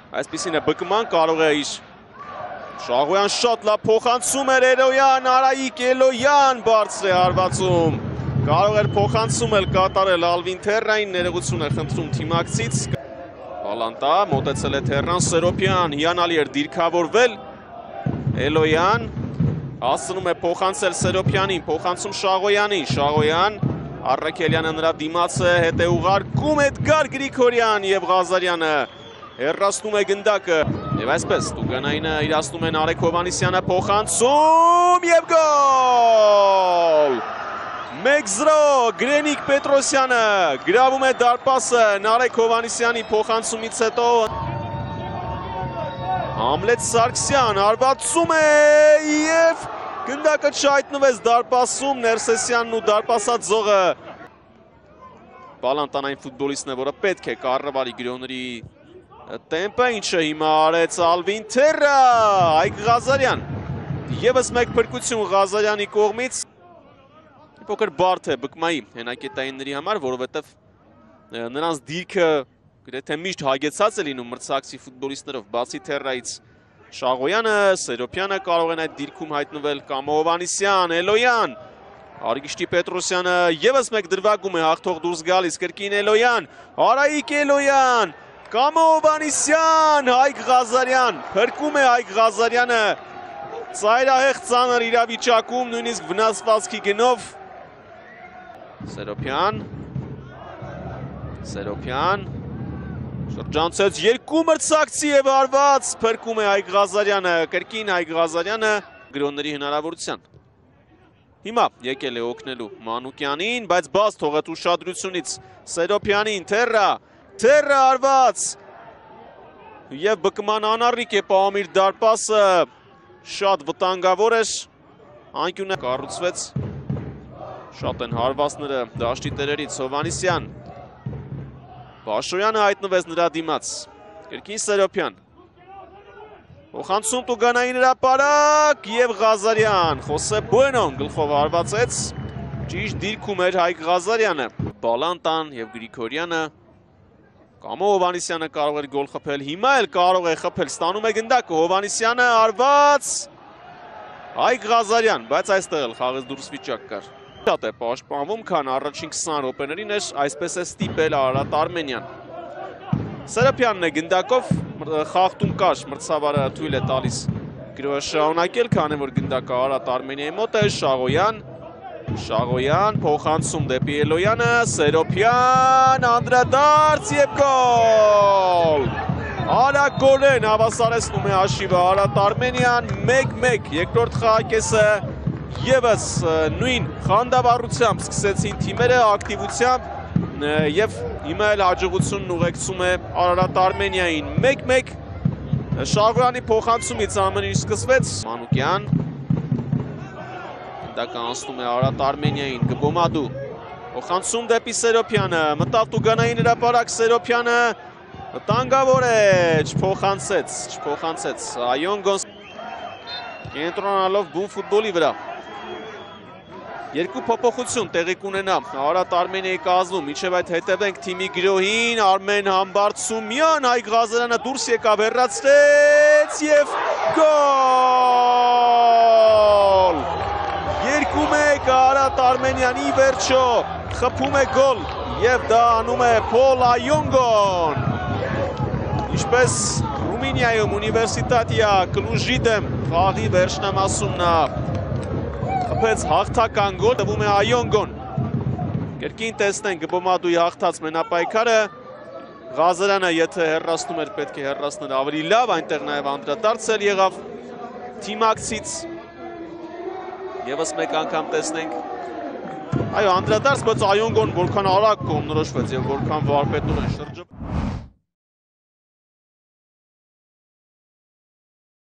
Այսպիսին է բկման, կարող է իր Շաղոյան շատ լավ փոխանցում էր Էլոյան, Արայիկ Էլոյան բարձր է հարվածում։ Կարող էր փոխանցում էլ կատարել Ալվին Թերրային, ներողություն է խնդրում թիմակցից։ Բալանտա, մոտեցել է Թերրան, Սերոպյան, հիանալի էր դիրքավորվել։ Էլոյան, հասցնում է փոխանցել Սերոպյանին, փոխանցում Շաղոյանին, Շաղոյան, Առաքելյանը նրա դիմաց է, հետ է ուղարկում Էդգար Գրիգորյան և Ղազարյանը հեռացնում է գնդակը և այսպես Տուգանայինը իրացնում է Նարեկ Հովհաննիսյանը փոխանցում և գոլ 1-0 Գրենիկ Պետրոսյանը գրավում է դարպասը Նարեկ Հովհաննիսյանի փոխանցումից հետո Համլետ Սարգսյան հարվածում է և գնդակը չհայտնվեց դարպասում Ներսեսյանն ու դարպասածողը Բալանտանային ֆուտբոլիստն է, որը պետք է կառավարի գրոների Տեմպը ինչը հիմա արեց Ալվին Թերրա, Հայկ Ղազարյան, ևս մեկ փրկություն Ղազարյանի կողմից, փոքր բարդ է բկմայի հենակետայինների համար, որովհետև նրանց դիրքը գրեթե միշտ հագեցած է լինում մրցակցի ֆուտբոլիստներով, բացի Թերրայից Շաղոյանը, Սերոպյանը կարող են այդ դիրքում հայտնվել, Կամո Հովհաննիսյան, Էլոյան, Արգիշտի Պետրոսյանը ևս մեկ դրվագում է հաղթող դուրս գալիս, կրկին Էլոյան, Արայիկ Էլոյան, Կամո Հովհաննիսյան, Հայկ Ղազարյան, փրկում է Հայկ Ղազարյանը, ծայրահեղ ծանր իրավիճակում, նույնիսկ վնասվածքի գնով, Սերոպյան, շրջանցեց երկու մրցակցի և արված, փրկում է Հայկ Ղազարյանը, կրկին Հայկ Ղազարյանը գրոնների հնարավորության։ Հիմա եկել է օգնելու Մանուկյանին, բայց բաց թողեց ուշադրությունից Սերոպյանին, Թերրա արված և բկման անառիկ է պահում իր դարպասը, շատ վտանգավոր էր, անկյունը կառուցվեց, շատ են հարվածները դաշտի տերերից, Հովհաննիսյան, Բաշոյանը հայտնվեց նրա դիմաց, կրկին Սերոպյան, փոխանցում Տուգանային հրապարակ և Ղազարյան, Խոսե Բուենոն գլխով հարվածեց, ճիշտ դիրքում էր Հայկ Ղազարյանը, Բալանտան և Գրիգորյանը, Կամո Հովհաննիսյանը կարող էր գոլ խփել, հիմա էլ կարող է խփել, ստանում է գնդակը, Հովհաննիսյանը արված, Հայկ Ղազարյան, բայց այստեղ էլ խաղից դուրս վիճակ կար։ Շատ է պաշտպանվում, քան առաջին 20 րոպեներին էր, այսպես է ստիպել Արարատ Արմենյան։ Սերոպյանն է գնդակով, խախտում կար, մրցավարը թույլ է տալիս գրոհը շարունակել, քանի որ գնդակը Արարատ Արմենիայի մոտ է, Շաղոյան, փոխանցում դեպի Էլոյանը, Սերոպյան, անդրադարձ և գոլ։ Արագ գոլեն հավասարեցնում է հաշիվը Արարատ Արմենիան, 1-1 երկրորդ խաղակեսը ևս նույն խանդավառությամբ սկսեցին թիմերը ակտիվությամբ և հիմա էլ հաջողությունն ուղեկցում է Արարատ Արմենիային, 1-1 Շաղոյանի փոխանցումից ամեն ինչ սկսվեց, Մանուկյան անցնում է Արարատ Արմենիային, Գբոմադու, փոխանցում դեպի Սերոպյանը, մտավ Տուգանային հրապարակ, Սերոպյանը վտանգավոր է, չփոխանցեց, Այոնգոն կենտրոնանալով բուն ֆուտբոլի վրա, երկու փոփոխություն տեղի կունենա Արարատ Արմենիայի կազմում, մինչև այդ հետևենք թիմի գրոհին, Արմեն Համբարձումյան, Հայկ Ղազարյանը դուրս եկավ, հեռացրեց և գոլ 2-1 Արարատ Արմենյանի վերջո խփում է գոլ և դա անում է Փոլ Այոնգոն ինչպես Ռումինիայում Ունիվերսիտատիա Կլուժի դեմ խաղի վերջնամասում նա խփեց հաղթական գոլ, տվում է Այոնգոն կրկին տեսնենք Գբոմադուի հաղթած մենապայքարը Ղազարյանը եթե հեռացնում էր պետք է հեռացներ ավելի լավ, այնտեղ նաև անդրադարձել եղավ թիմակցից Եվս մեկ անգամ տեսնենք Այո, անդրադարձ, բայց Այոնգոն որքան արագ կողմնորոշվեց և որքան վարպետորեն շրջը